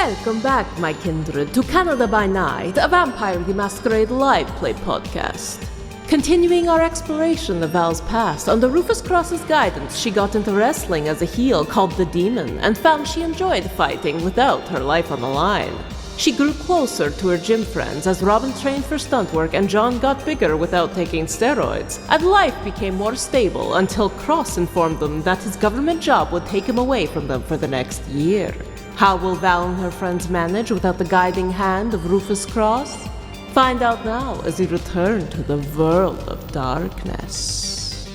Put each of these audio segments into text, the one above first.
Welcome back, my kindred, to Canada by Night, a Vampire the Masquerade live play podcast. Continuing our exploration of Val's past, under Rufus Cross's guidance, she got into wrestling as a heel called the Demon and found she enjoyed fighting without her life on the line. She grew closer to her gym friends as Robin trained for stunt work and John got bigger without taking steroids, and life became more stable until Cross informed them that his government job would take him away from them for the next year. How will Val and her friends manage without the guiding hand of Rufus Cross? Find out now as we return to the world of darkness.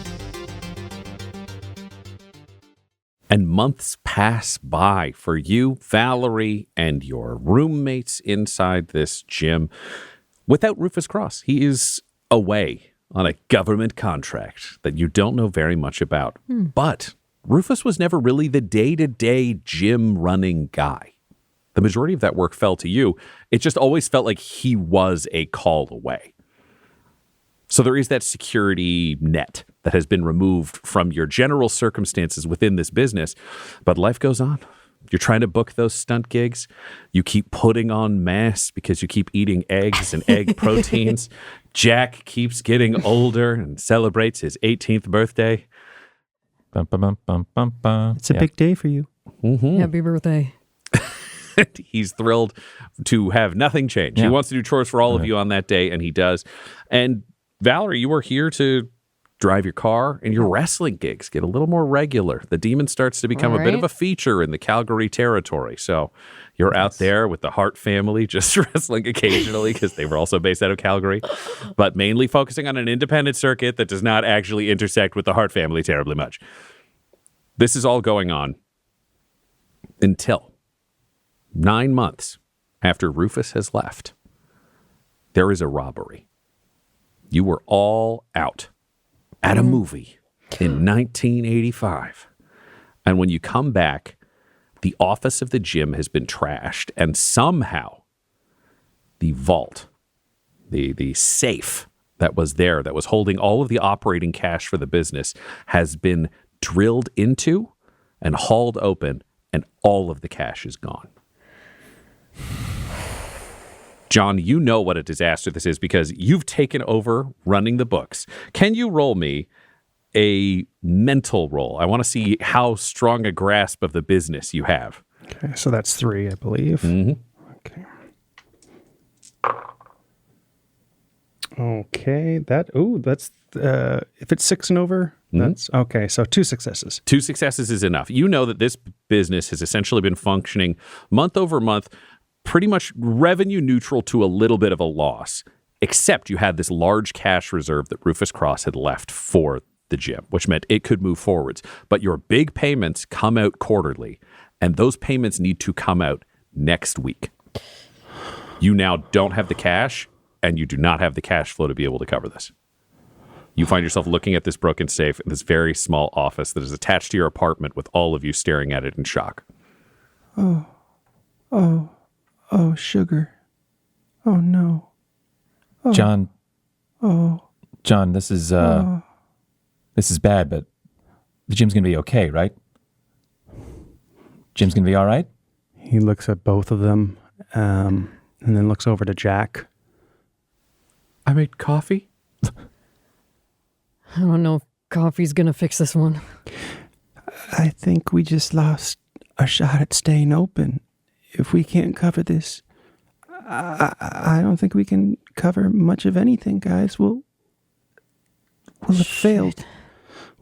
And months pass by for you, Valerie, and your roommates inside this gym without Rufus Cross. He is away on a government contract that you don't know very much about. But Rufus was never really the day-to-day gym running guy. The majority of that work fell to you. It just always felt like he was a call away. So there is that security net that has been removed from your general circumstances within this business, but life goes on. You're trying to book those stunt gigs. You keep putting on mass because you keep eating eggs and egg proteins. Jack keeps getting older and celebrates his 18th birthday. Bum, bum, bum, bum, bum, bum. It's a big day for you. Mm-hmm. Happy birthday. He's thrilled to have nothing change. Yeah. He wants to do chores for all of you on that day, and he does. And Valerie, you are here to drive your car, and your wrestling gigs get a little more regular. The Demon starts to become a bit of a feature in the Calgary territory. So you're out there with the Hart family, just wrestling occasionally because they were also based out of Calgary, but mainly focusing on an independent circuit that does not actually intersect with the Hart family terribly much. This is all going on until 9 months after Rufus has left. There is a robbery. You were all out at a movie in 1985. And when you come back, the office of the gym has been trashed, and somehow the vault, the safe that was there, that was holding all of the operating cash for the business, has been drilled into and hauled open, and all of the cash is gone. John, you know what a disaster this is because you've taken over running the books. Can you roll me a mental roll? I want to see how strong a grasp of the business you have. Okay, so that's 3, I believe. Mm-hmm. Okay. Okay, that's if it's 6 and over, that's okay. So 2 successes. 2 successes is enough. You know that this business has essentially been functioning month over month, pretty much revenue neutral to a little bit of a loss, except you had this large cash reserve that Rufus Cross had left for the gym, which meant it could move forwards. But your big payments come out quarterly, and those payments need to come out next week. You now don't have the cash, and you do not have the cash flow to be able to cover this. You find yourself looking at this broken safe in this very small office that is attached to your apartment with all of you staring at it in shock. Oh, sugar. Oh, no. Oh. John, Oh. John, this is bad, but the gym's gonna be okay, right? Gym's gonna be all right? He looks at both of them, and then looks over to Jack. I made coffee? I don't know if coffee's gonna fix this one. I think we just lost a shot at staying open. If we can't cover this, I don't think we can cover much of anything, guys. We'll have failed.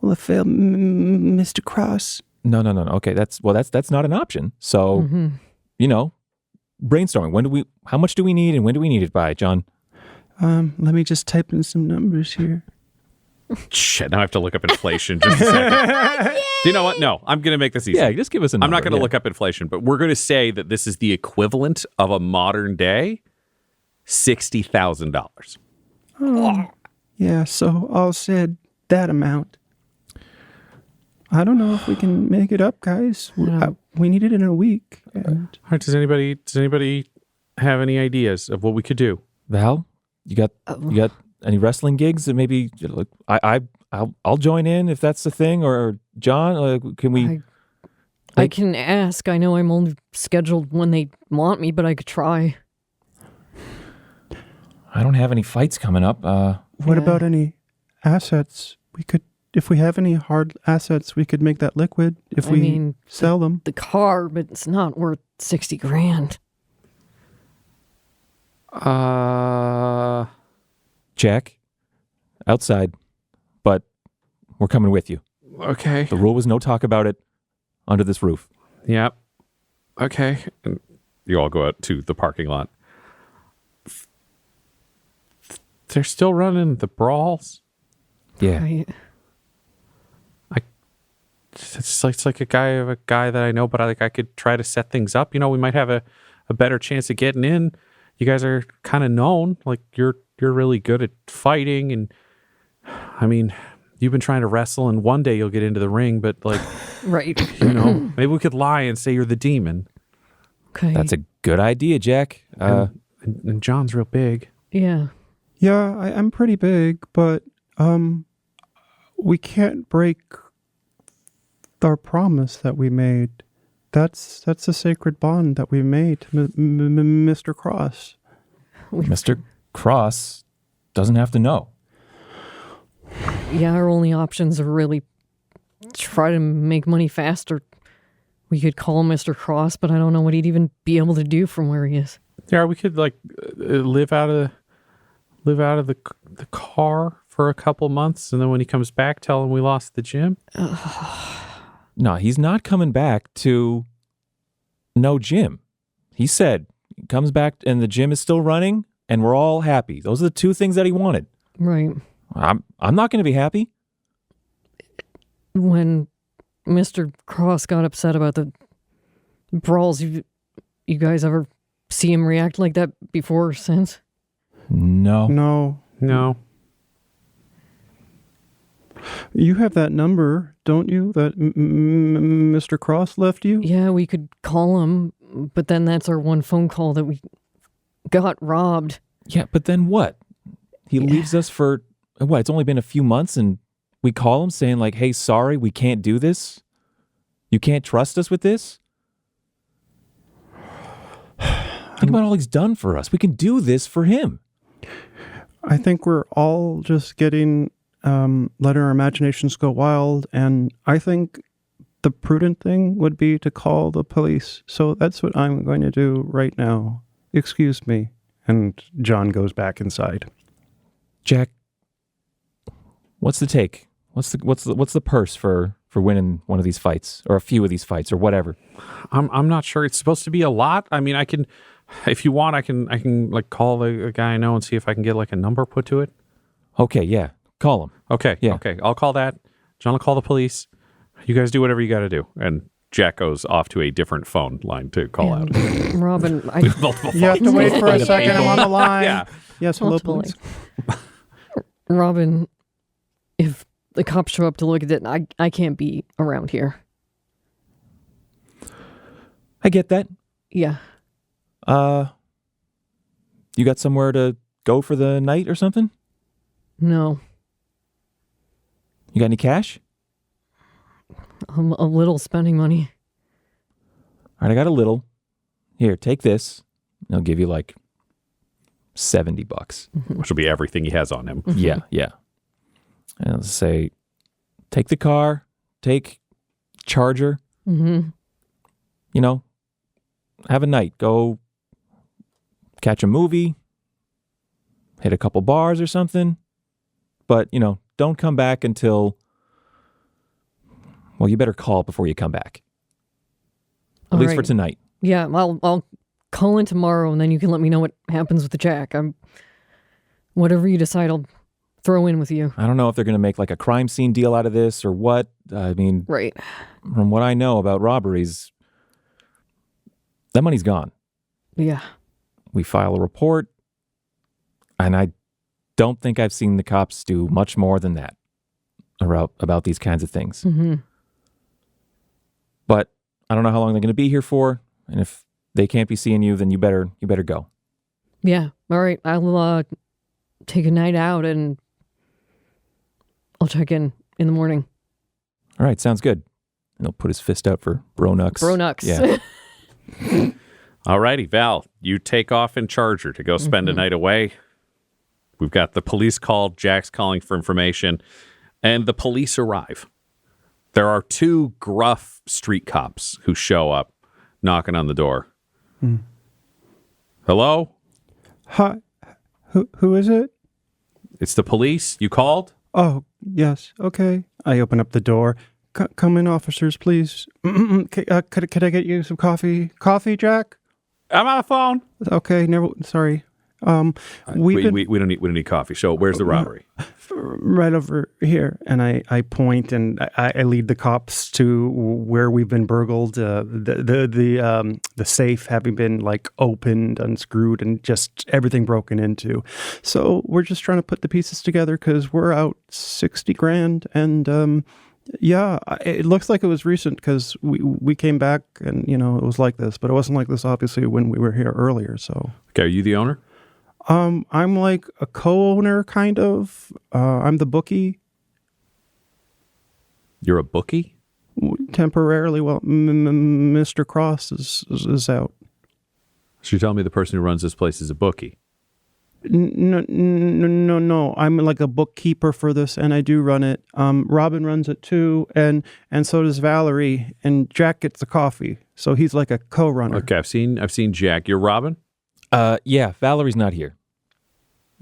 We'll have failed, Mr. Cross. No. Okay, that's not an option. So, brainstorming. How much do we need, and when do we need it by, John? Let me just type in some numbers here. Shit, now I have to look up inflation just a second. Do you know what? No, I'm going to make this easy. Yeah, just give us a number. I'm not going to look up inflation, but we're going to say that this is the equivalent of a modern day $60,000. Oh, yeah, so all said, that amount. I don't know if we can make it up, guys. We need it in a week. And All right, does anybody have any ideas of what we could do? Val, you got any wrestling gigs that maybe I'll join in if that's the thing, or John, can we? I can ask. I know I'm only scheduled when they want me, but I could try. I don't have any fights coming up. What about any assets? If we have any hard assets, we could make that liquid if we sell them. The car, but it's not worth 60 grand. Jack, outside, but we're coming with you. Okay. The rule was no talk about it under this roof. Yep. Okay. And you all go out to the parking lot. They're still running the brawls. Yeah. Right. It's like a guy that I know, but I could try to set things up. We might have a better chance of getting in. You guys are kind of known. Like you're really good at fighting, and I mean, you've been trying to wrestle, and one day you'll get into the ring. But like, Right. maybe we could lie and say you're the demon. Okay. That's a good idea, Jack. And John's real big. Yeah. Yeah, I'm pretty big, but we can't break our promise that we made. That's a sacred bond that we made, Mr. Cross. Mr. Cross doesn't have to know. Yeah, our only options are really try to make money faster. We could call Mr. Cross, but I don't know what he'd even be able to do from where he is. Yeah, we could like live out of the car for a couple months, and then when he comes back, tell him we lost the gym. No, he's not coming back to no gym. He said he comes back and the gym is still running and we're all happy. Those are the two things that he wanted. Right. I'm not going to be happy. When Mr. Cross got upset about the brawls, you guys ever see him react like that before or since? No. No. You have that number, don't you, that Mr. Cross left you? Yeah, we could call him, but then that's our one phone call that we got robbed. Yeah, but then what? He leaves us for, what, it's only been a few months and we call him saying like, hey, sorry, we can't do this. You can't trust us with this? Think about all he's done for us. We can do this for him. I think we're all just letting our imaginations go wild, and I think the prudent thing would be to call the police. So that's what I'm going to do right now. Excuse me. And John goes back inside. Jack, what's the take? What's the purse for winning one of these fights or a few of these fights or whatever? I'm not sure. It's supposed to be a lot. I mean, I can, if you want, I can like call a guy I know and see if I can get like a number put to it. Okay, yeah. Call him. Okay. Yeah. Okay. I'll call that. John will call the police. You guys do whatever you got to do. And Jack goes off to a different phone line to call out. Robin, Multiple You have to phones. wait for a second. I'm on the line. Yeah. Yes, hello, Multiple police. Robin, if the cops show up to look at it, I can't be around here. I get that. Yeah. You got somewhere to go for the night or something? No. You got any cash? I'm a little spending money. All right, I got a little. Here, take this. I'll give you like $70. Which will be everything he has on him. Yeah. And I'll say, take the car, take charger. Mm-hmm. You know, have a night. Go catch a movie, hit a couple bars or something. But, you know, don't come back until, well, you better call before you come back. At least for tonight. Yeah, I'll call in tomorrow, and then you can let me know what happens with the Jack. Whatever you decide, I'll throw in with you. I don't know if they're going to make like a crime scene deal out of this or what. I mean, Right. from what I know about robberies, that money's gone. Yeah. We file a report, and I don't think I've seen the cops do much more than that about these kinds of things. Mm-hmm. But I don't know how long they're going to be here for, and if they can't be seeing you, then you better go. Yeah. All right. I'll take a night out, and I'll check in the morning. All right, sounds good. And he'll put his fist out for Bronux. Bronux. Yeah. All righty, Val, you take off in Charger to go spend a night away. We've got the police called, Jack's calling for information, and the police arrive. There are 2 gruff street cops who show up, knocking on the door. Hello? Hi. Who is it? It's the police. You called? Oh, yes. Okay. I open up the door. Come in, officers, please. Could I get you some coffee? Coffee, Jack? I'm on the phone. Okay. Never. Sorry. We don't need coffee. So where's the robbery? Right over here. And I point and I lead the cops to where we've been burgled. The safe having been like opened, unscrewed, and just everything broken into. So we're just trying to put the pieces together because we're out $60,000 and. Yeah, it looks like it was recent because we came back and, it was like this, but it wasn't like this, obviously, when we were here earlier, so. Okay, are you the owner? I'm like a co-owner, kind of. I'm the bookie. You're a bookie? Temporarily, well, Mr. Cross is out. So you're telling me the person who runs this place is a bookie? No. I'm like a bookkeeper for this, and I do run it. Robin runs it too, and so does Valerie. And Jack gets the coffee, so he's like a co-runner. Okay, I've seen Jack. You're Robin? Yeah, Valerie's not here.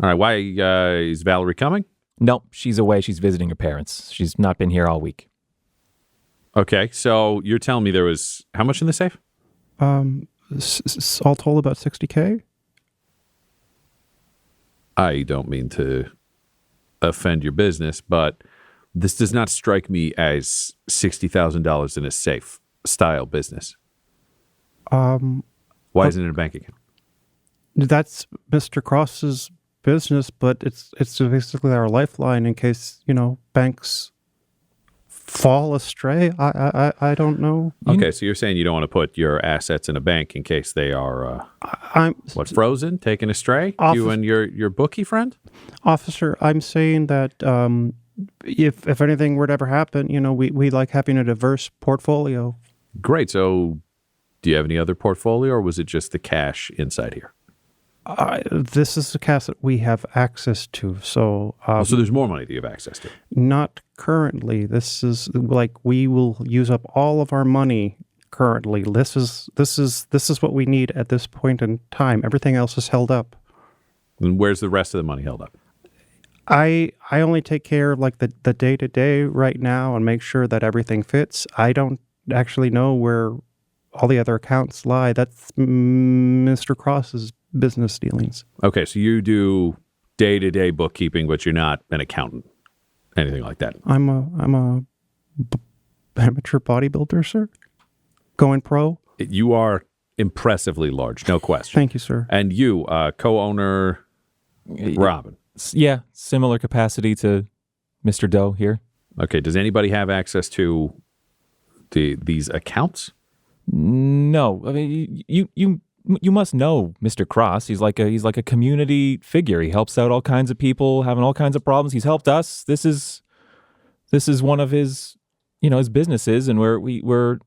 All right, why is Valerie coming? Nope, she's away. She's visiting her parents. She's not been here all week. Okay, so you're telling me there was how much in the safe? All told about $60,000. I don't mean to offend your business, but this does not strike me as $60,000 in a safe style business. Why isn't it a bank account? That's Mr. Cross's business, but it's basically our lifeline in case banks fall astray. I don't know. Okay, so you're saying you don't want to put your assets in a bank in case they are frozen, taken astray? You and your bookie friend? Officer, I'm saying that if anything were to ever happen, we like having a diverse portfolio. Great. So do you have any other portfolio, or was it just the cash inside here? This is the cash that we have access to. So so there's more money that you have access to? Not currently. This is like we will use up all of our money currently. This is what we need at this point in time. Everything else is held up. And where's the rest of the money held up? I only take care of like the day-to-day right now and make sure that everything fits. I don't actually know where all the other accounts lie. That's Mr. Cross's business dealings. Okay, so you do day-to-day bookkeeping, but you're not an accountant, anything like that. I'm a amateur bodybuilder, sir. Going pro. You are impressively large, no question. Thank you, sir. And you, co-owner Robin. Yeah, similar capacity to Mr. Doe here. Okay, does anybody have access to these accounts? No, I mean you must know Mr. Cross. He's like a community figure. He helps out all kinds of people having all kinds of problems. He's helped us. This is one of his his businesses, and we're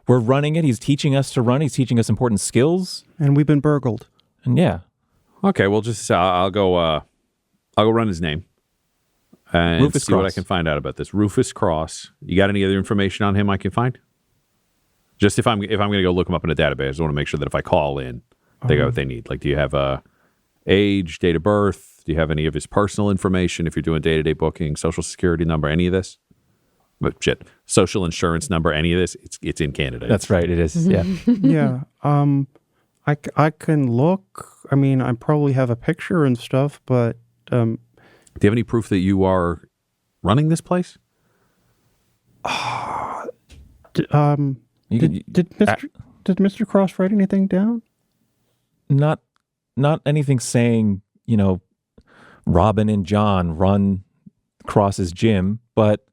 running it. He's teaching us to run. He's teaching us important skills. And we've been burgled. And yeah. Okay, well, just I'll go run his name and Rufus see what I Cross. can find out about this. Rufus Cross. You got any other information on him I can find? Just if I'm going to go look him up in a database, I just want to make sure that if I call in, they got what they need. Like, do you have age, date of birth? Do you have any of his personal information? If you're doing day-to-day booking, social security number, any of this? But social insurance number, any of this? It's in Canada. That's right. It is. Yeah. Yeah. I can look. I mean, I probably have a picture and stuff, but do you have any proof that you are running this place? Did Mr. Cross write anything down? Not anything saying, Robin and John run Cross's gym, but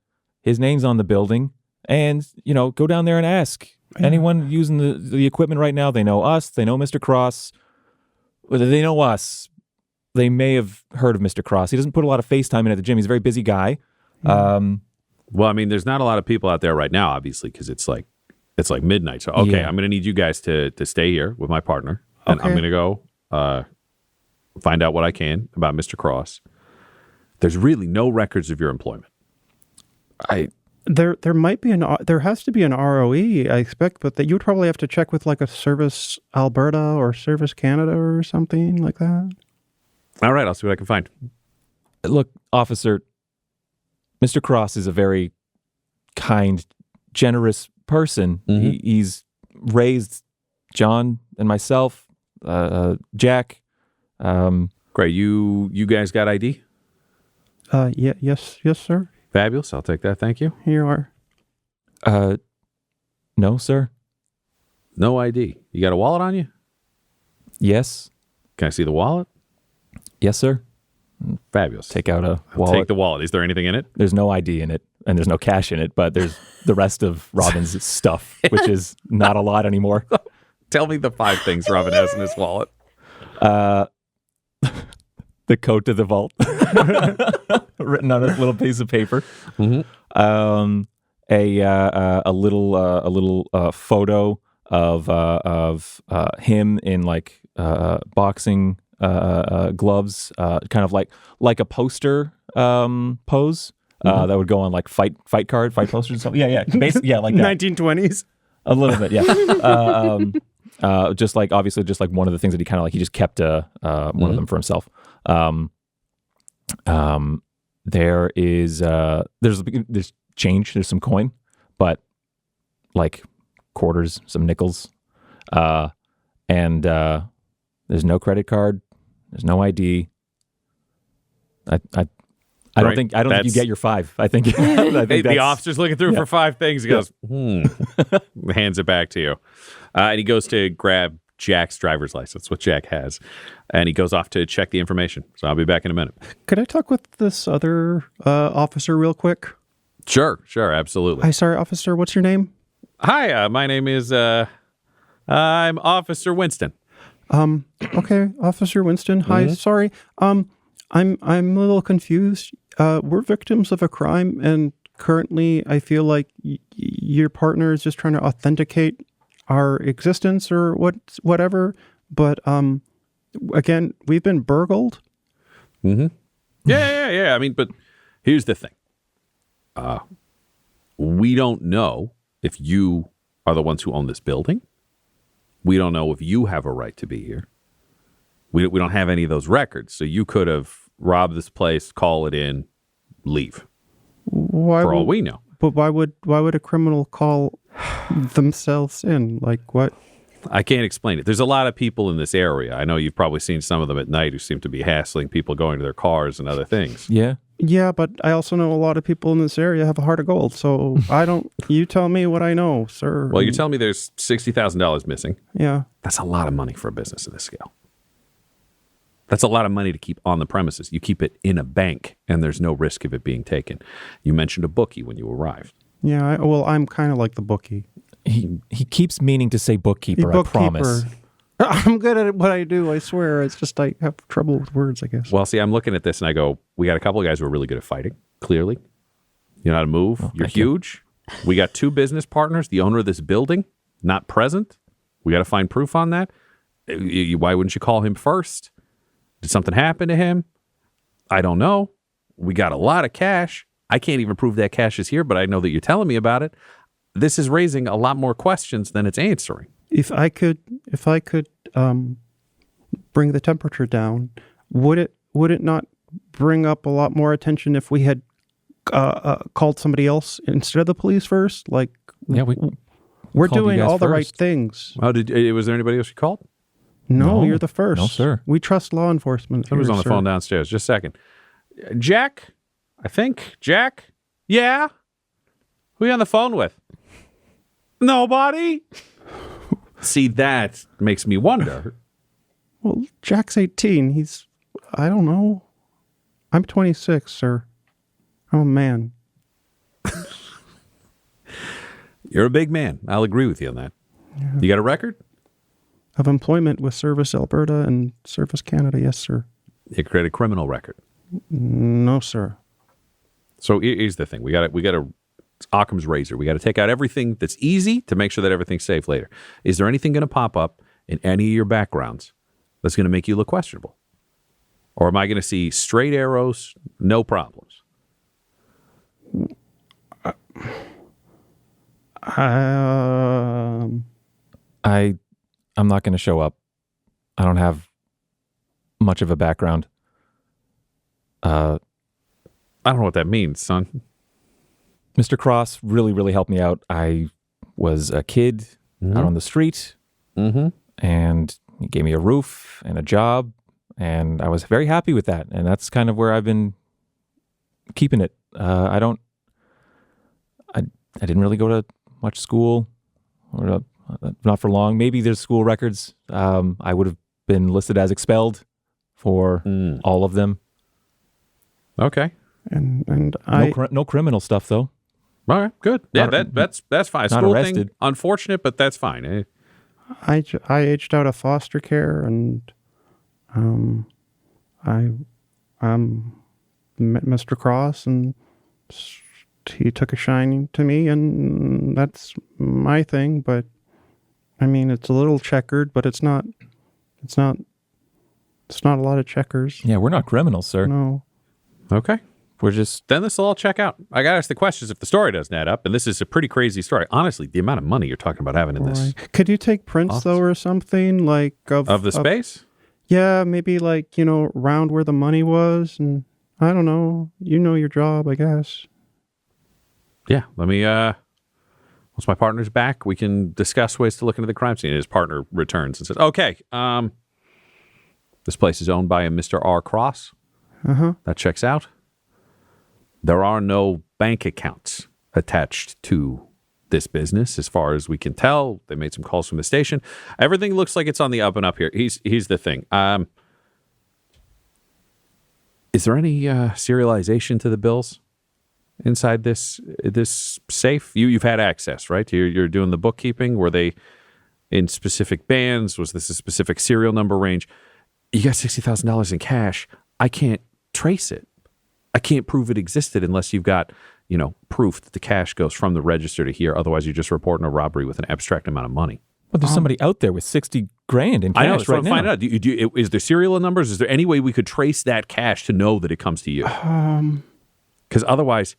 his name's on the building, and, go down there and ask. Yeah. Anyone using the equipment right now, they know us, they know Mr. Cross, whether they know us, they may have heard of Mr. Cross. He doesn't put a lot of FaceTime in at the gym. He's a very busy guy. Well, I mean, there's not a lot of people out there right now, obviously, because it's like midnight. So, okay, Yeah. I'm going to need you guys to stay here with my partner. And I'm Okay. going to go find out what I can about Mr. Cross. There's really no records of your employment. There might be there has to be an ROE, I expect, but that you would probably have to check with like a Service Alberta or Service Canada or something like that. All right, I'll see what I can find. Look, officer, Mr. Cross is a very kind, generous person. Mhm. He's raised John and myself, Jack. Great. You guys got ID? Yes, sir. Fabulous. I'll take that. Thank you. Here you are. No, sir. No ID. You got a wallet on you? Yes. Can I see the wallet? Yes, sir. Fabulous. Take out a I'll wallet. take the wallet. Is there anything in it? There's no ID in it, and there's no cash in it, but there's the rest of Robin's stuff, which is not a lot anymore. Tell me the 5 things Robin has in his wallet. The code to the vault, written on a little piece of paper. Mhm. A little photo of him in like boxing gloves, kind of like a poster pose that would go on like fight posters and stuff. Yeah, basically, yeah, like that. 1920s. A little bit, yeah. Just like obviously, just like one of the things that he kind of like he just kept one of them for himself. There is there's change, there's some coin, but like quarters, some nickels, and there's no credit card, there's no ID. I don't think you get your 5. I think, The officer's looking through for 5 things. He goes, hands it back to you. And he goes to grab Jack's driver's license, what Jack has. And he goes off to check the information. So I'll be back in a minute. Could I talk with this other officer real quick? Sure, absolutely. Hi, sorry, officer. What's your name? Hi, my name is, I'm Officer Winston. Okay, Officer Winston. Hi, sorry. I'm a little confused. We're victims of a crime, and currently I feel like your partner is just trying to authenticate our existence or whatever. But again, we've been burgled. Mm-hmm. Yeah. I mean, but here's the thing. We don't know if you are the ones who own this building. We don't know if you have a right to be here. We don't have any of those records. So you could have robbed this place, call it in, leave. For all we know. But why would a criminal call themselves in? Like what? I can't explain it. There's a lot of people in this area. I know you've probably seen some of them at night who seem to be hassling people going to their cars and other things. Yeah. Yeah, but I also know a lot of people in this area have a heart of gold. So you tell me what I know, sir. Well, you're telling me there's $60,000 missing. Yeah. That's a lot of money for a business of this scale. That's a lot of money to keep on the premises. You keep it in a bank, and there's no risk of it being taken. You mentioned a bookie when you arrived. Yeah, I'm kind of like the bookie. He keeps meaning to say bookkeeper, I promise. I'm good at what I do, I swear. It's just I have trouble with words, I guess. Well, see, I'm looking at this, and I go, we got a couple of guys who are really good at fighting, clearly. You know how to move. You're huge. We got 2 business partners, the owner of this building, not present. We got to find proof on that. Why wouldn't you call him first? Did something happen to him? I don't know. We got a lot of cash. I can't even prove that cash is here, but I know that you're telling me about it. This is raising a lot more questions than it's answering. If I could bring the temperature down, would it not bring up a lot more attention if we had called somebody else instead of the police first? Like, Yeah, we're called you doing guys all the right first. things. Oh, was there anybody else you called? No, No. you're the first. No, sir. We trust law enforcement. Who was here, on the sir. phone downstairs? Just a second. Jack? I think. Jack? Yeah? Who are you on the phone with? Nobody? See, that makes me wonder. Well, Jack's 18. I don't know. I'm 26, sir. I'm a man. You're a big man. I'll agree with you on that. Yeah. You got a record? Of employment with Service Alberta and Service Canada, yes, sir. You create a criminal record. No, sir. So here's the thing: we got to It's Occam's razor. We got to take out everything that's easy to make sure that everything's safe later. Is there anything going to pop up in any of your backgrounds that's going to make you look questionable? Or am I going to see straight arrows, no problems? I'm not going to show up. I don't have much of a background. I don't know what that means, son. Mr. Cross really, really helped me out. I was a kid out on the street, and he gave me a roof and a job, and I was very happy with that. And that's kind of where I've been keeping it. I didn't really go to much school, or not for long. Maybe there's school records. I would have been listed as expelled for all of them. Okay. And I No criminal stuff though. All right, good. Yeah, that's fine. Not School arrested. thing, unfortunate, but that's fine. Eh? I aged out of foster care, and I met Mr. Cross, and he took a shining to me, and that's my thing. But I mean, it's a little checkered, but it's not a lot of checkers. Yeah, we're not criminals, sir. No. Okay. We're just Then this will all check out. I got to ask the questions if the story doesn't add up, and this is a pretty crazy story. Honestly, the amount of money you're talking about having in this. Right. Could you take prints though, or something like Of the space? Yeah, maybe like around where the money was, and I don't know. You know your job, I guess. Yeah. Let me, once my partner's back, we can discuss ways to look into the crime scene. His partner returns and says, okay, this place is owned by a Mr. R. Cross. That checks out. There are no bank accounts attached to this business, as far as we can tell. They made some calls from the station. Everything looks like it's on the up and up here. Here's the thing. Is there any serialization to the bills inside this safe? You've had access, right? You're doing the bookkeeping. Were they in specific bands? Was this a specific serial number range? You got $60,000 in cash. I can't trace it. I can't prove it existed unless you've got, proof that the cash goes from the register to here. Otherwise, you're just reporting a robbery with an abstract amount of money. But there's somebody out there with $60,000 in cash I know. That's right what I'm now. finding out. Is there serial numbers? Is there any way we could trace that cash to know that it comes to you? Because otherwise,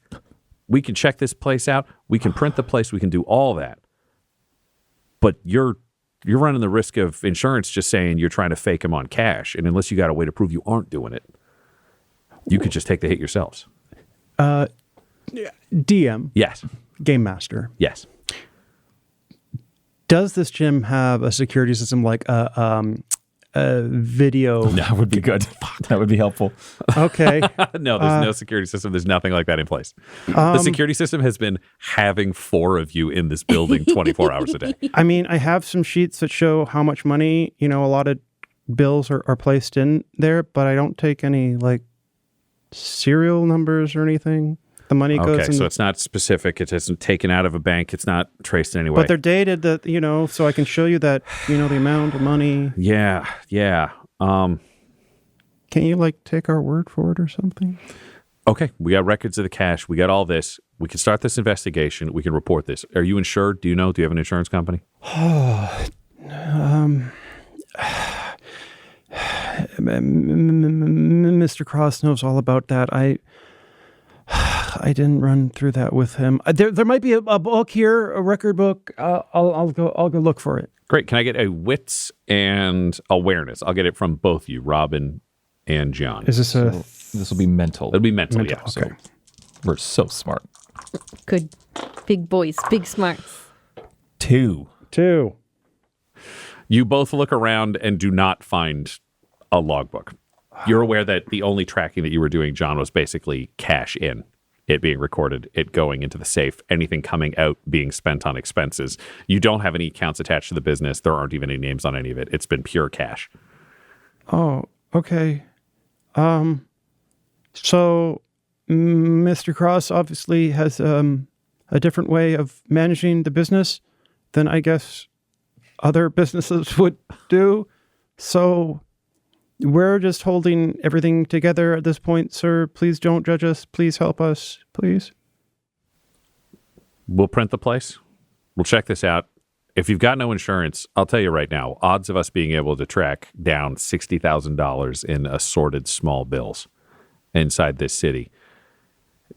we can check this place out. We can print the place. We can do all that. But you're running the risk of insurance just saying you're trying to fake them on cash. And unless you got a way to prove you aren't doing it, you could just take the hit yourselves. DM, Yes. Game Master. Yes. Does this gym have a security system like a video? That would be good. That would be helpful. Okay. No, there's no security system. There's nothing like that in place. The security system has been having 4 of you in this building 24 hours a day. I mean, I have some sheets that show how much money, a lot of bills are placed in there, but I don't take any like serial numbers or anything. The money goes in. So it's not specific. It isn't taken out of a bank. It's not traced in any way. But they're dated that, so I can show you that, the amount of money. Yeah. Can't you like take our word for it or something? Okay. We got records of the cash. We got all this. We can start this investigation. We can report this. Are you insured? Do you know? Do you have an insurance company? Mr. Cross knows all about that. I didn't run through that with him. There might be a book here, a record book. I'll go look for it. Great. Can I get a wits and awareness? I'll get it from both you, Robin and John. Is this a? This will be mental. It'll be mental, yeah. Okay. So We're so smart. Good. Big boys, big smarts. 2. you both look around and do not find a logbook. You're aware that the only tracking that you were doing, John, was basically cash in, it being recorded, it going into the safe, anything coming out being spent on expenses. You don't have any accounts attached to the business. There aren't even any names on any of it. It's been pure cash. Oh, okay. So Mr. Cross obviously has a different way of managing the business than I guess other businesses would do. So we're just holding everything together at this point, sir. Please don't judge us. Please help us, please. We'll print the place. We'll check this out. If you've got no insurance, I'll tell you right now, odds of us being able to track down $60,000 in assorted small bills inside this city.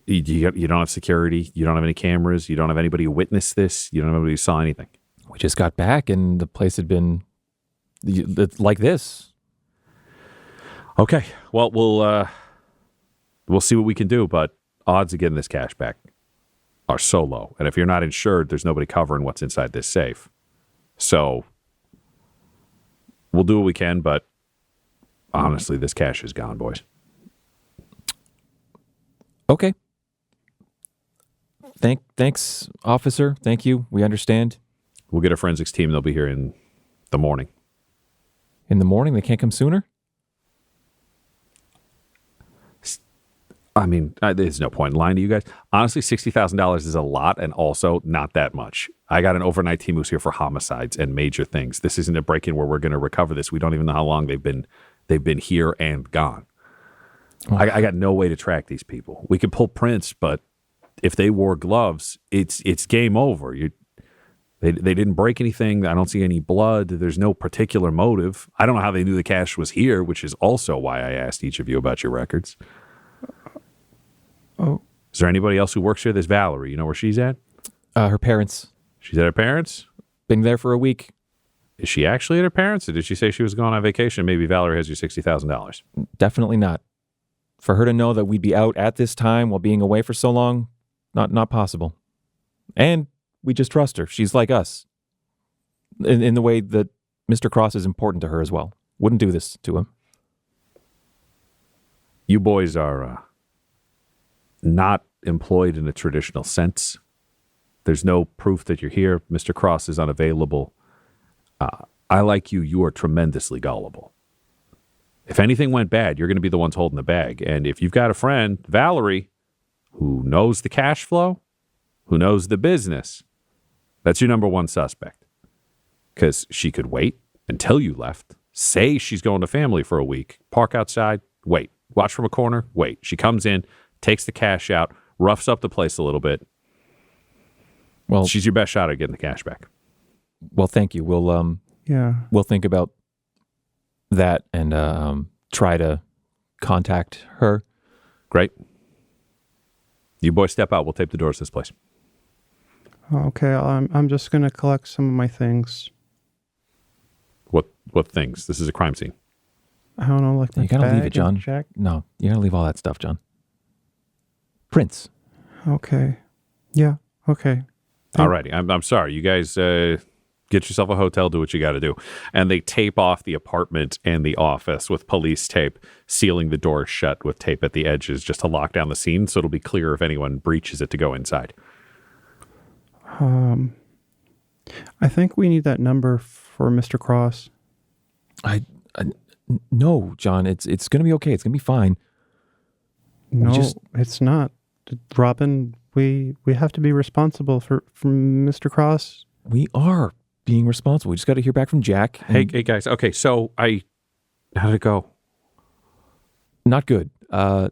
You don't have security. You don't have any cameras. You don't have anybody who witnessed this. You don't have anybody who saw anything. We just got back and the place had been like this. Okay. Well, we'll see what we can do, but odds of getting this cash back are so low. And if you're not insured, there's nobody covering what's inside this safe. So we'll do what we can, but honestly, this cash is gone, boys. Okay. Thanks, officer. Thank you. We understand. We'll get a forensics team. They'll be here in the morning. In the morning? They can't come sooner? I mean, there's no point in lying to you guys. Honestly, $60,000 is a lot and also not that much. I got an overnight team who's here for homicides and major things. This isn't a break-in where we're going to recover this. We don't even know how long they've been here and gone. Oh. I got no way to track these people. We could pull prints, but if they wore gloves, it's game over. They didn't break anything. I don't see any blood. There's no particular motive. I don't know how they knew the cash was here, which is also why I asked each of you about your records. Oh. Is there anybody else who works here? There's Valerie. You know where she's at? Her parents. She's at her parents'? Been there for a week. Is she actually at her parents', or did she say she was going on vacation? Maybe Valerie has your $60,000. Definitely not. For her to know that we'd be out at this time while being away for so long, not possible. And we just trust her. She's like us. In the way that Mr. Cross is important to her as well. Wouldn't do this to him. You boys are not employed in a traditional sense. There's no proof that you're here. Mr. Cross is unavailable. I like you. You are tremendously gullible. If anything went bad, you're going to be the ones holding the bag. And if you've got a friend, Valerie, who knows the cash flow, who knows the business, that's your number one suspect. Because she could wait until you left, say she's going to family for a week, park outside, wait, watch from a corner, wait. She comes in, takes the cash out, roughs up the place a little bit. Well, she's your best shot at getting the cash back. Well, thank you. We'll think about that and try to contact her. Great. You boys step out. We'll tape the doors to this place. Okay, I'm just gonna collect some of my things. What things? This is a crime scene. I don't know, like you gotta leave it, John. No, you gotta leave all that stuff, John. Prints. Okay. Yeah. Okay. Alrighty. I'm sorry. You guys get yourself a hotel. Do what you got to do. And they tape off the apartment and the office with police tape, sealing the doors shut with tape at the edges just to lock down the scene, so it'll be clear if anyone breaches it to go inside. I think we need that number for Mr. Cross. No, John. It's gonna be okay. It's gonna be fine. No, it's not. Robin, we have to be responsible for Mr. Cross. We are being responsible. We just got to hear back from Jack. Hey, guys. Okay, so how did it go? Not good. The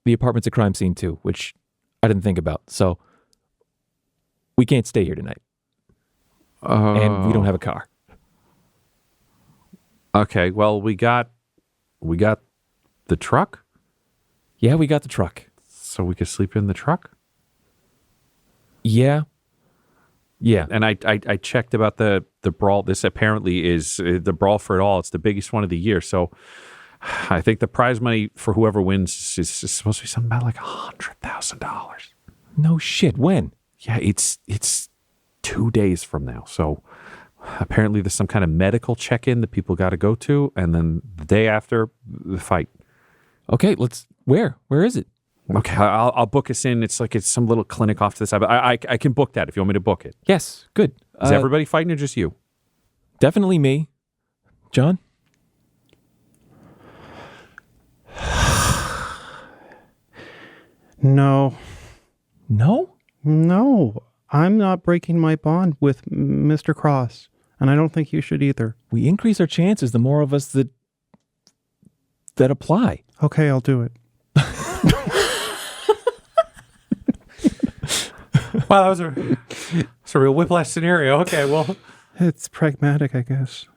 apartment's a crime scene too, which I didn't think about. So we can't stay here tonight. And we don't have a car. Okay, well, we got the truck? Yeah, we got the truck. So we could sleep in the truck? Yeah. And I checked about the brawl. This apparently is the brawl for it all. It's the biggest one of the year. So I think the prize money for whoever wins is supposed to be something about like $100,000. No shit. When? Yeah, it's 2 days from now. So apparently there's some kind of medical check-in that people got to go to. And then the day after, the fight. Okay, where is it? Okay, I'll book us in. It's some little clinic off to the side. But I can book that if you want me to book it. Yes, good. Is everybody fighting or just you? Definitely me. John? No. No? No. I'm not breaking my bond with Mr. Cross, and I don't think you should either. We increase our chances the more of us that apply. Okay, I'll do it. Wow, that was It's a real whiplash scenario. Okay, well, It's pragmatic, I guess.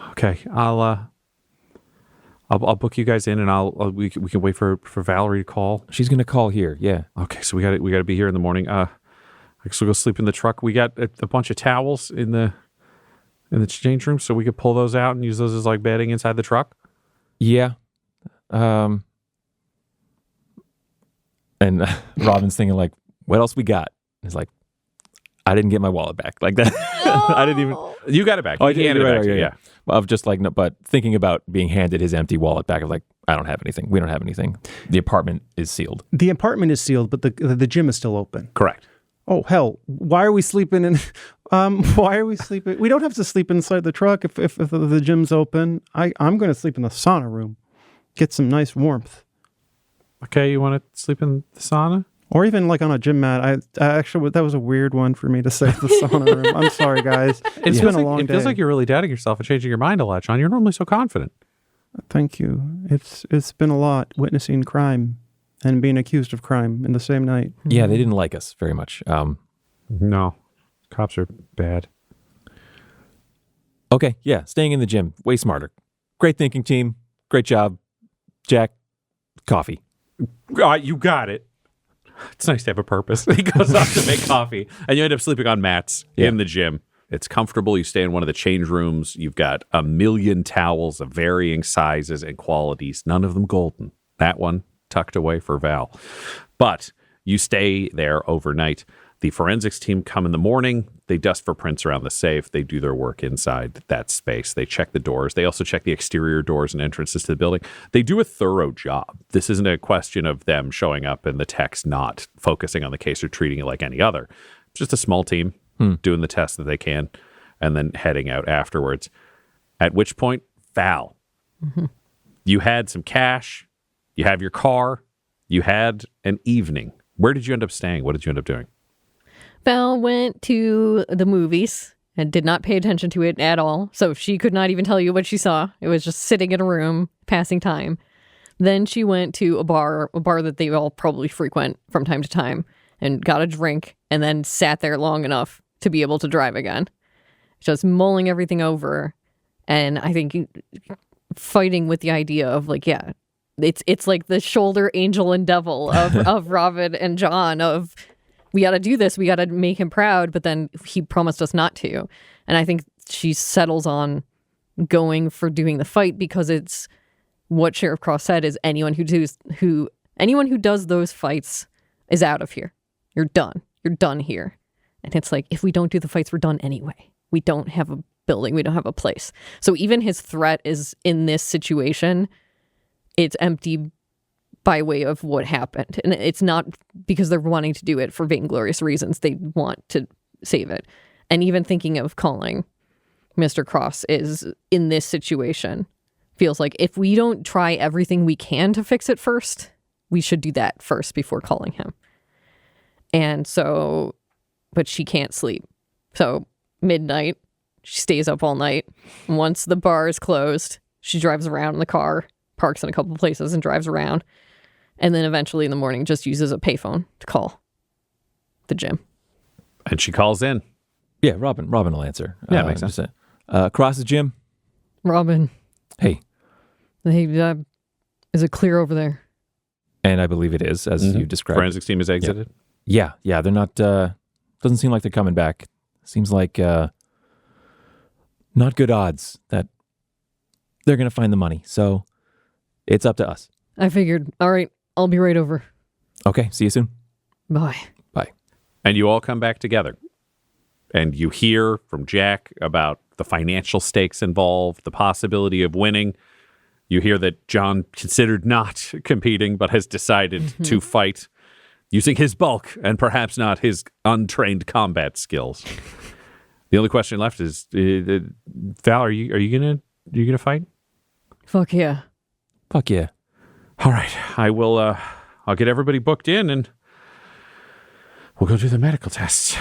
okay. I'll book you guys in, and we can wait for Valerie to call. She's going to call here. Yeah. Okay, so we got to be here in the morning. I guess we'll go sleep in the truck. We got a bunch of towels in the change room, so we could pull those out and use those as like bedding inside the truck. Yeah. And Robin's thinking like, what else we got? He's like, I didn't get my wallet back like that. I didn't even. You got it back. Oh, You handed it back to you, yeah. Of just like, no, but thinking about being handed his empty wallet back, of like, I don't have anything. We don't have anything. The apartment is sealed. The apartment is sealed, but the gym is still open. Correct. Oh, hell. Why are we sleeping in... why are we sleeping... We don't have to sleep inside the truck if the gym's open. I'm going to sleep in the sauna room. Get some nice warmth. Okay, you want to sleep in the sauna? Or even like on a gym mat. I actually, that was a weird one for me to say, the sauna room. I'm sorry, guys. It's been a long day. It feels like you're really doubting yourself and changing your mind a lot, John. You're normally so confident. Thank you. It's been a lot witnessing crime and being accused of crime in the same night. Yeah, they didn't like us very much. No, cops are bad. Okay, yeah, staying in the gym, way smarter. Great thinking, team. Great job. Jack, coffee. You got it. It's nice to have a purpose. He goes off to make coffee, and you end up sleeping on mats in the gym. It's comfortable. You stay in one of the change rooms. You've got a million towels of varying sizes and qualities, none of them golden. That one tucked away for Val. But you stay there overnight. The forensics team come in the morning. They dust for prints around the safe. They do their work inside that space. They check the doors. They also check the exterior doors and entrances to the building. They do a thorough job. This isn't a question of them showing up and the techs not focusing on the case or treating it like any other. It's just a small team doing the test that they can and then heading out afterwards. At which point, Val, you had some cash. You have your car. You had an evening. Where did you end up staying? What did you end up doing? Val went to the movies and did not pay attention to it at all. So she could not even tell you what she saw. It was just sitting in a room, passing time. Then she went to a bar that they all probably frequent from time to time, and got a drink, and then sat there long enough to be able to drive again. Just mulling everything over. And I think fighting with the idea of like, yeah, it's like the shoulder angel and devil of Robin and John of, we got to do this. We got to make him proud. But then he promised us not to. And I think she settles on going for doing the fight because it's what Sheriff Cross said is anyone who does those fights is out of here. You're done. You're done here. And it's like, if we don't do the fights, we're done anyway. We don't have a building. We don't have a place. So even his threat is in this situation, it's empty by way of what happened. And it's not because they're wanting to do it for vainglorious reasons. They want to save it. And even thinking of calling Mr. Cross is in this situation feels like if we don't try everything we can to fix it first, we should do that first before calling him. And so, but she can't sleep. So midnight, she stays up all night. Once the bar is closed, she drives around in the car, parks in a couple places and drives around. And then eventually in the morning just uses a payphone to call the gym. And she calls in. Yeah, Robin will answer. Yeah, makes sense. Across the gym. Robin. Hey. Hey, is it clear over there? And I believe it is, as you described. Forensics team has exited. Yeah, they're not, doesn't seem like they're coming back. Seems like not good odds that they're going to find the money. So it's up to us. I figured. All right, I'll be right over. Okay, see you soon. Bye. Bye. And you all come back together. And you hear from Jack about the financial stakes involved, the possibility of winning. You hear that John considered not competing, but has decided to fight using his bulk and perhaps not his untrained combat skills. The only question left is, Val, are you gonna fight? Fuck yeah. Fuck yeah. All right, I'll get everybody booked in and we'll go do the medical tests.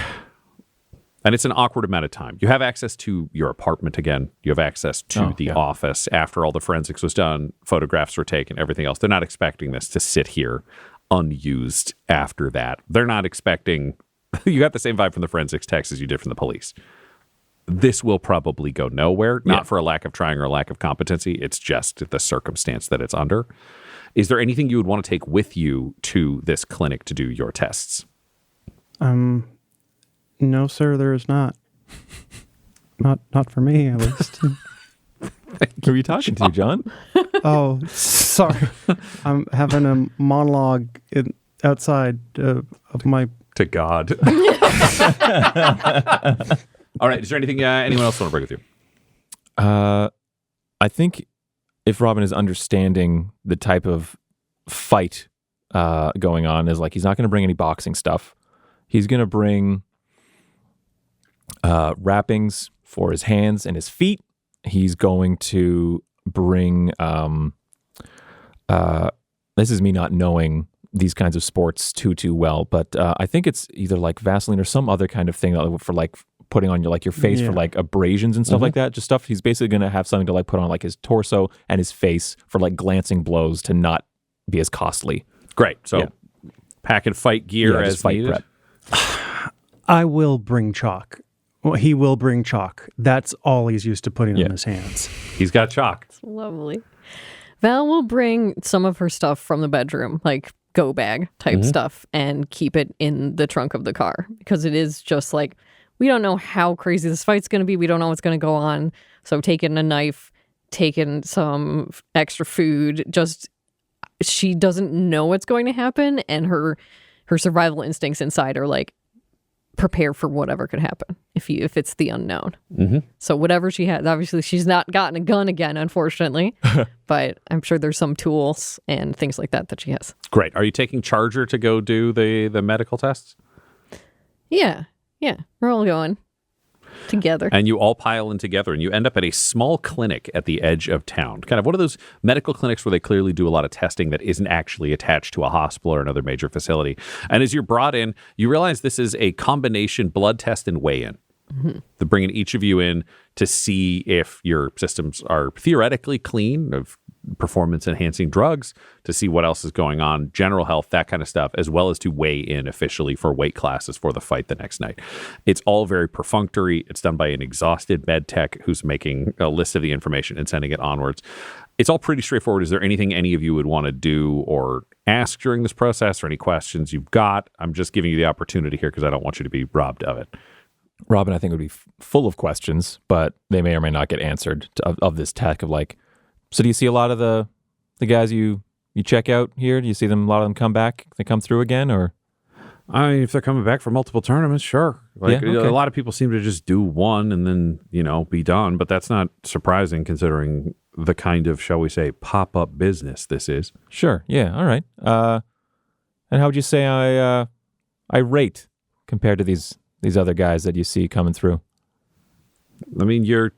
And it's an awkward amount of time. You have access to your apartment again. You have access to the office after all the forensics was done, photographs were taken, everything else. They're not expecting this to sit here unused after that. They're not expecting you got the same vibe from the forensics text as you did from the police. This will probably go nowhere, not for a lack of trying or a lack of competency. It's just the circumstance that it's under. Is there anything you would want to take with you to this clinic to do your tests? No, sir, there is not. Not for me, at least. Who are you talking to, John? Oh, sorry. I'm having a monologue outside of my... To God. All right. Is there anything anyone else want to bring with you? I think if Robin is understanding the type of fight going on, is like he's not going to bring any boxing stuff. He's going to bring wrappings for his hands and his feet. He's going to bring, this is me not knowing these kinds of sports too well, but I think it's either like Vaseline or some other kind of thing for like putting on your face for like abrasions and stuff like that. Just stuff. He's basically going to have something to like put on like his torso and his face for like glancing blows to not be as costly. Great. So pack and fight gear as fight needed. prep. I will bring chalk. Well, he will bring chalk. That's all he's used to putting on his hands. He's got chalk. Lovely. Val will bring some of her stuff from the bedroom, like go bag type stuff, and keep it in the trunk of the car because it is just like, we don't know how crazy this fight's going to be. We don't know what's going to go on. So taking a knife, taking some extra food, just she doesn't know what's going to happen. And her survival instincts inside are like, prepare for whatever could happen if it's the unknown. So whatever she has, obviously she's not gotten a gun again, unfortunately, but I'm sure there's some tools and things like that she has. Great. Are you taking Charger to go do the medical tests? Yeah. We're all going together. And you all pile in together and you end up at a small clinic at the edge of town. Kind of one of those medical clinics where they clearly do a lot of testing that isn't actually attached to a hospital or another major facility. And as you're brought in, you realize this is a combination blood test and weigh-in. They're bringing each of you in to see if your systems are theoretically clean of performance-enhancing drugs, to see what else is going on, general health, that kind of stuff, as well as to weigh in officially for weight classes for the fight the next night. It's all very perfunctory. It's done by an exhausted med tech who's making a list of the information and sending it onwards. It's all pretty straightforward. Is there anything any of you would want to do or ask during this process, or any questions you've got? I'm just giving you the opportunity here because I don't want you to be robbed of it. Robin, I think, would be full of questions, but they may or may not get answered of this tech of like, so do you see a lot of the guys you check out here? Do you see them, a lot of them come back? They come through again, or? I mean, if they're coming back for multiple tournaments, sure. Like a lot of people seem to just do one and then, be done, but that's not surprising considering the kind of, shall we say, pop-up business this is. Sure. Yeah. All right. And how would you say I rate compared to these other guys that you see coming through? I mean, you're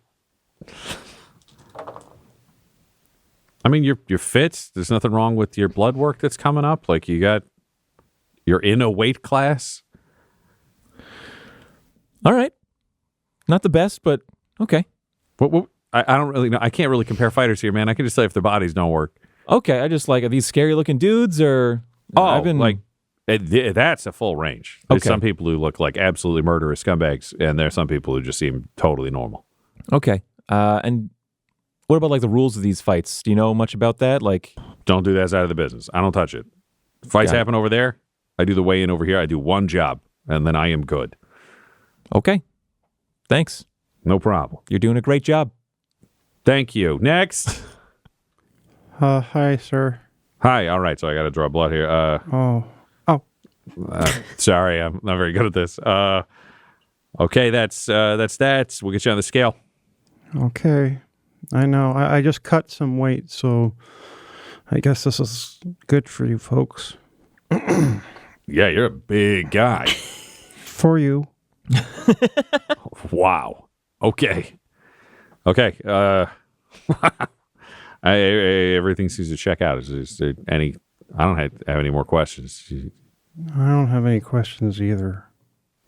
fit. There's nothing wrong with your blood work that's coming up. Like you're in a weight class. All right. Not the best, but okay. What I don't really know. I can't really compare fighters here, man. I can just say if their bodies don't work. Okay. I just like, are these scary looking dudes or? That's a full range. There's some people who look like absolutely murderous scumbags, and there's some people who just seem totally normal. Okay. And what about like the rules of these fights? Do you know much about that? Like, don't do that side of the business. I don't touch it. Fights happen over there. I do the weigh-in over here. I do one job, and then I am good. Okay. Thanks. No problem. You're doing a great job. Thank you. Next. Hi, sir. Hi. All right. So I got to draw blood here. Sorry, I'm not very good at this. Okay, that's that. We'll get you on the scale. Okay. I know. I just cut some weight, so I guess this is good for you folks. Yeah, you're a big guy. For you. Wow. Okay. Everything seems to check out. Is there any? I don't have any more questions. I don't have any questions either.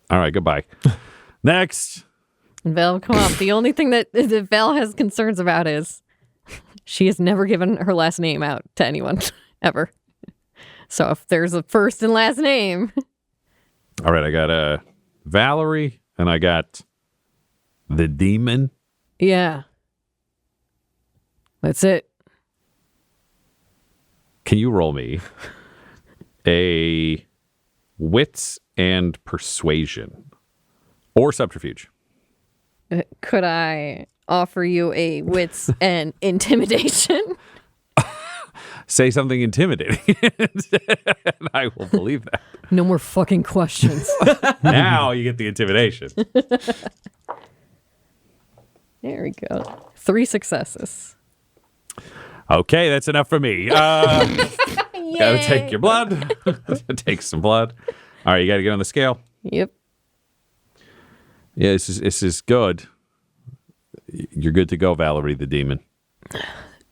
All right, goodbye. Next. Val, come on. The only thing that Val has concerns about is she has never given her last name out to anyone, ever. So if there's a first and last name. All right, I got Valerie and I got the demon. Yeah. That's it. Can you roll me a wits and persuasion or subterfuge? Could I offer you a wits and intimidation? Say something intimidating, and I will believe that. No more fucking questions. Now you get the intimidation. There we go. 3 successes. Okay, that's enough for me. Gotta take your blood. Take some blood. All right, you gotta get on the scale. Yep. Yeah, this is good. You're good to go, Valerie the demon.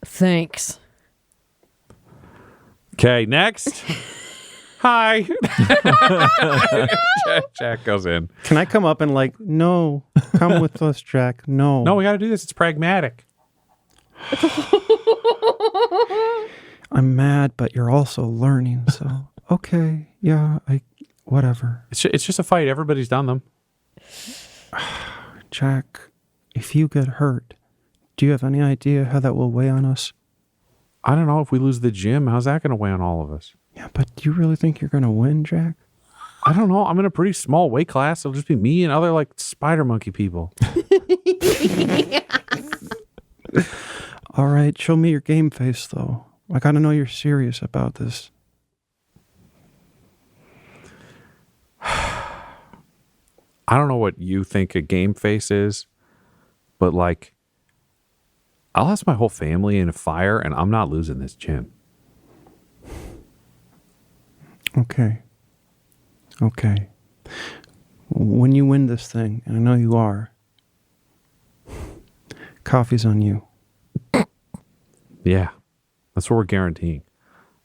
Thanks. Okay, next. Hi. Jack goes in. Can I come up and no, come with us, Jack. No. No, we got to do this. It's pragmatic. I'm mad, but you're also learning. So, okay. Yeah, whatever. It's just a fight. Everybody's done them. Jack, if you get hurt, do you have any idea how that will weigh on us? I don't know. If we lose the gym, how's that going to weigh on all of us? Yeah, but do you really think you're going to win, Jack? I don't know. I'm in a pretty small weight class. It'll just be me and other spider monkey people. All right, show me your game face, though. I got to know you're serious about this. I don't know what you think a game face is, but I'll ask my whole family in a fire and I'm not losing this gym. Okay. When you win this thing, and I know you are, coffee's on you. Yeah, that's what we're guaranteeing.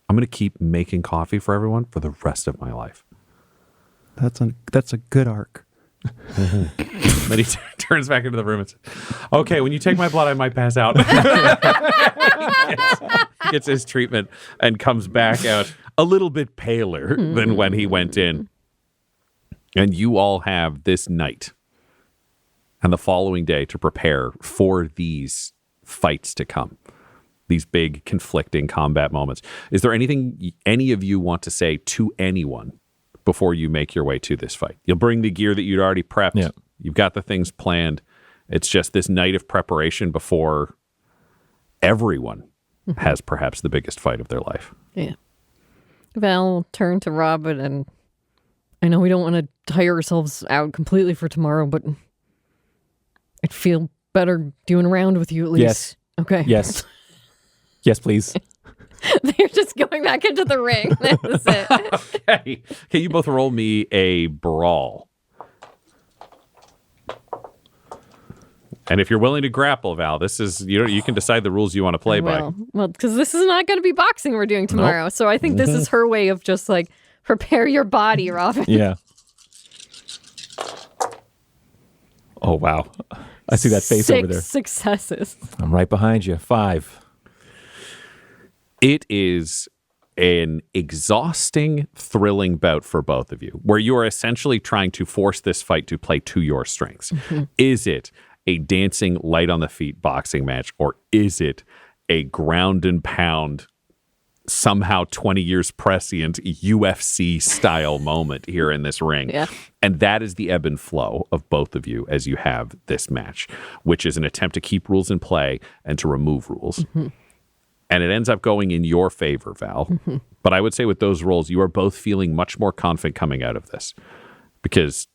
I'm going to keep making coffee for everyone for the rest of my life. That's a good arc. Then he turns back into the room and says, okay, when you take my blood, I might pass out. Gets his treatment and comes back out a little bit paler than when he went in. And you all have this night and the following day to prepare for these fights to come. These big conflicting combat moments. Is there anything any of you want to say to anyone before you make your way to this fight? You'll bring the gear that you'd already prepped. Yeah. You've got the things planned. It's just this night of preparation before everyone has perhaps the biggest fight of their life. Yeah. Val turned to Robin, and I know we don't want to tire ourselves out completely for tomorrow, but I'd feel better doing a round with you at least. Yes. Okay. Yes. Yes, please. They're just going back into the ring. That's it. Okay. Can you both roll me a brawl? And if you're willing to grapple, Val, this is you can decide the rules you want to play by. Well, because this is not going to be boxing we're doing tomorrow. Nope. So I think this is her way of just prepare your body, Robin. Yeah. Oh, wow. I see that face over there. 6 successes. I'm right behind you. 5. It is an exhausting, thrilling bout for both of you, where you are essentially trying to force this fight to play to your strengths. Mm-hmm. Is it a dancing, light on the feet boxing match, or is it a ground and pound, somehow 20 years prescient UFC style moment here in this ring? Yeah. And that is the ebb and flow of both of you as you have this match, which is an attempt to keep rules in play and to remove rules. Mm-hmm. And it ends up going in your favor, Val. Mm-hmm. But I would say with those roles, you are both feeling much more confident coming out of this. Because,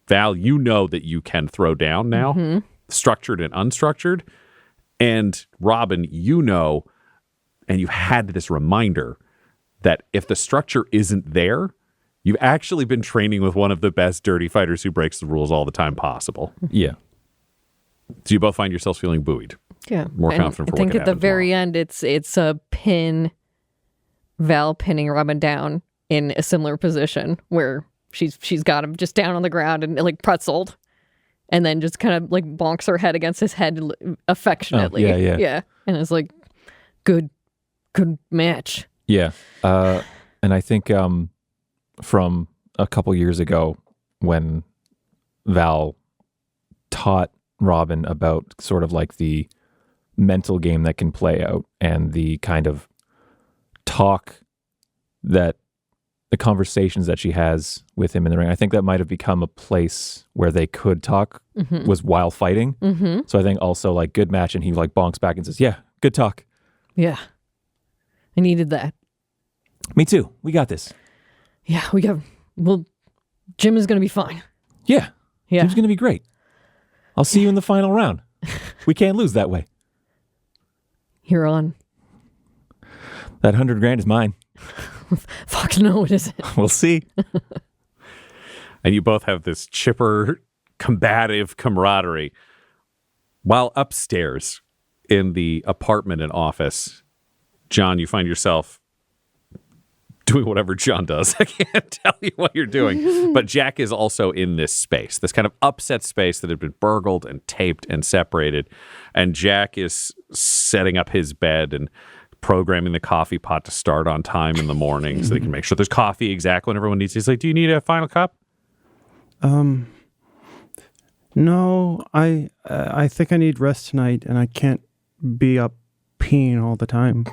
Val, you know that you can throw down now, structured and unstructured. And Robin, you know, and you had this reminder that if the structure isn't there, you've actually been training with one of the best dirty fighters who breaks the rules all the time possible. Yeah. So you both find yourselves feeling buoyed. Yeah. More confident for I think what can at the happen very tomorrow. end, it's a pin, Val pinning Robin down in a similar position where she's got him just down on the ground and pretzeled, and then just kind of bonks her head against his head affectionately. Oh, yeah. Yeah. And it's good match. Yeah. And I think from a couple years ago, when Val taught Robin about sort of like the mental game that can play out and the kind of talk that the conversations that she has with him in the ring. I think that might have become a place where they could talk was while fighting. Mm-hmm. So I think also like good match, and he like bonks back and says, yeah, good talk. Yeah. I needed that. Me too. We got this. Yeah, Jim is going to be fine. Yeah. Yeah. Jim's going to be great. I'll see you in the final round. We can't lose that way. You're on. That $100,000 is mine. Fuck no, it isn't. We'll see. And you both have this chipper, combative camaraderie. While upstairs in the apartment and office, John, you find yourself doing whatever John does. I can't tell you what you're doing. But Jack is also in this space, this kind of upset space that had been burgled and taped and separated. And Jack is setting up his bed and programming the coffee pot to start on time in the morning so they can make sure there's coffee exactly when everyone needs it. He's like, do you need a final cup? No, I think I need rest tonight, and I can't be up peeing all the time.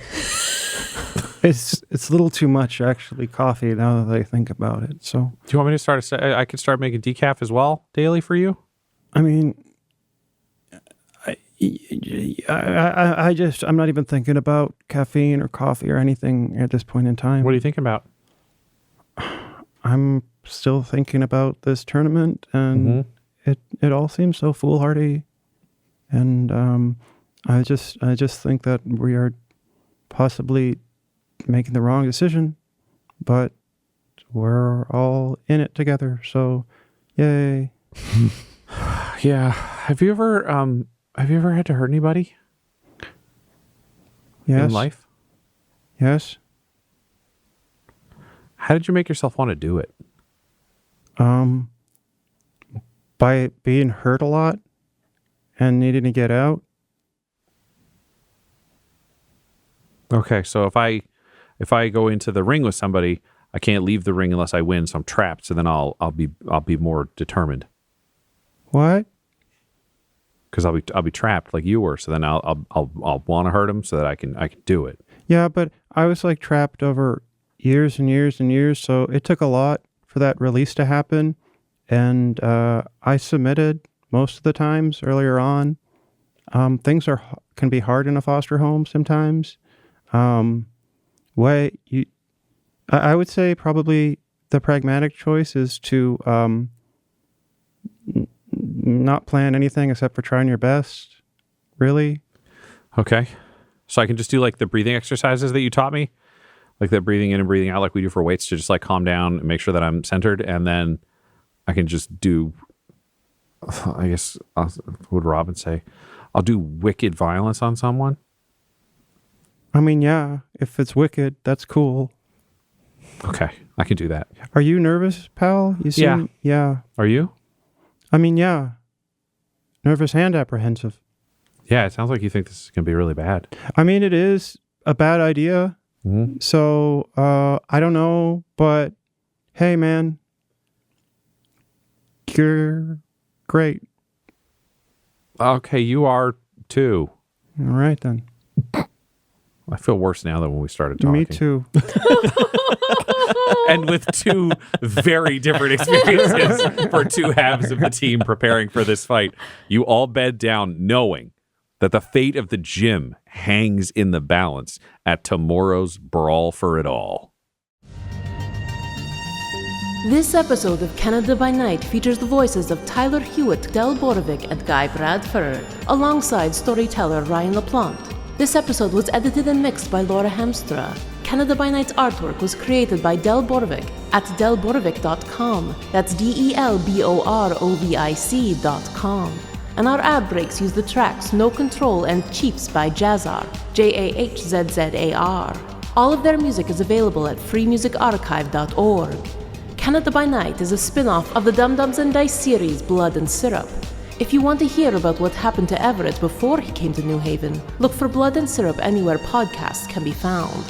It's a little too much, actually, coffee, now that I think about it. So, Do you want me to I could start making decaf as well daily for you? I mean, I'm not even thinking about caffeine or coffee or anything at this point in time. What are you thinking about? I'm still thinking about this tournament, and it all seems so foolhardy. And I just think that we are possibly making the wrong decision, but we're all in it together. So, yay! Yeah. Have you ever had to hurt anybody Yes. in life? Yes. How did you make yourself want to do it? By being hurt a lot and needing to get out. Okay, so if I go into the ring with somebody, I can't leave the ring unless I win, so I'm trapped. So then I'll be more determined What? because I'll be trapped like you were. So then I'll want to hurt him so that I can do it. Yeah, but I was like trapped over years and years and years, so it took a lot for that release to happen. And I submitted most of the times earlier on. Things can be hard in a foster home sometimes. I would say probably the pragmatic choice is to not plan anything except for trying your best. Really? Okay, so I can just do like the breathing exercises that you taught me, like the breathing in and breathing out, like we do for weights, to just like calm down and make sure that I'm centered, and then I can just do. I guess what would Robin say? I'll do wicked violence on someone. I mean, yeah, if it's wicked, that's cool. Okay, I can do that. Are you nervous, pal? You seem, yeah. Are you? I mean, yeah. Nervous and apprehensive. Yeah, it sounds like you think this is going to be really bad. I mean, it is a bad idea. Mm-hmm. So, I don't know, but hey, man, you're great. Okay, you are too. All right, then. I feel worse now than when we started talking. Me too. And with two very different experiences for two halves of the team preparing for this fight, you all bed down knowing that the fate of the gym hangs in the balance at tomorrow's Brawl for It All. This episode of Canada by Night features the voices of Tyler Hewitt, Del Borovic, and Guy Bradford, alongside storyteller Ryan LaPlante. This episode was edited and mixed by Laura Hamstra. Canada by Night's artwork was created by Del Borovic at delborovic.com. That's DELBOROVIC.com. And our ad breaks use the tracks No Control and Chiefs by Jazzar, JAHZZAR. All of their music is available at freemusicarchive.org. Canada by Night is a spin-off of the Dum Dums and Dice series Blood and Syrup. If you want to hear about what happened to Everett before he came to New Haven, look for Blood and Syrup anywhere podcasts can be found.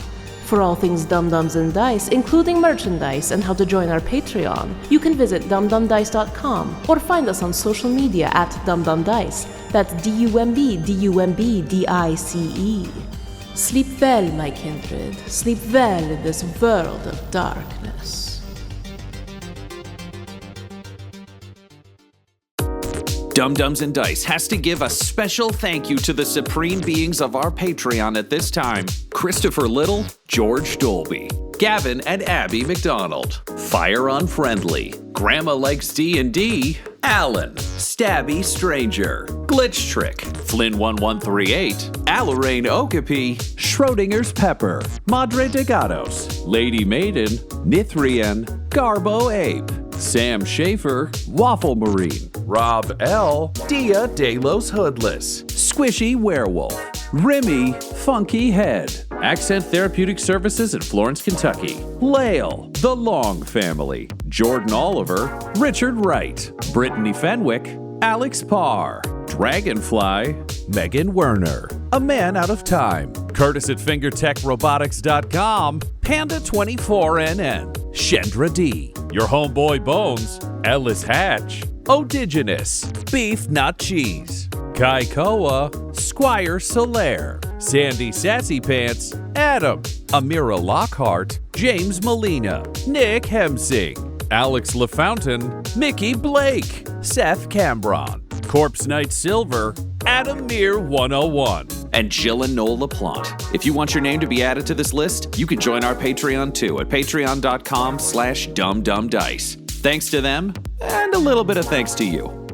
For all things Dum-Dums and Dice, including merchandise and how to join our Patreon, you can visit dumdumdice.com or find us on social media at dumdumdice. That's DUMBDICE. Sleep well, my kindred. Sleep well in this world of darkness. Dum-Dums and Dice has to give a special thank you to the supreme beings of our Patreon at this time: Christopher Little, George Dolby, Gavin and Abby McDonald, Fire Unfriendly, Grandma Likes D&D, Alan, Stabby Stranger, Glitch Trick, Flynn1138, Alarain Okapi, Schrodinger's Pepper, Madre de Gatos, Lady Maiden, Nithrian, Garbo Ape, Sam Schaefer, Waffle Marine, Rob L, Dia De Los Hoodless, Squishy Werewolf, Remy Funky Head, Accent Therapeutic Services in Florence, Kentucky, Lael, The Long Family, Jordan Oliver, Richard Wright, Brittany Fenwick, Alex Parr, Dragonfly, Megan Werner, A Man Out of Time, Curtis at FingerTechRobotics.com, Panda24NN, Shendra D, Your Homeboy Bones, Ellis Hatch, Odigenous, Beef Not Cheese, Kai Koa, Squire Solaire, Sandy Sassy Pants, Adam, Amira Lockhart, James Molina, Nick Hemsing, Alex LaFountain, Mickey Blake, Seth Cambron, Corpse Knight Silver, Adam Mir 101, and Jill and Noel LaPlante. If you want your name to be added to this list, you can join our Patreon too at patreon.com/dumdumdice. Thanks to them, and a little bit of thanks to you.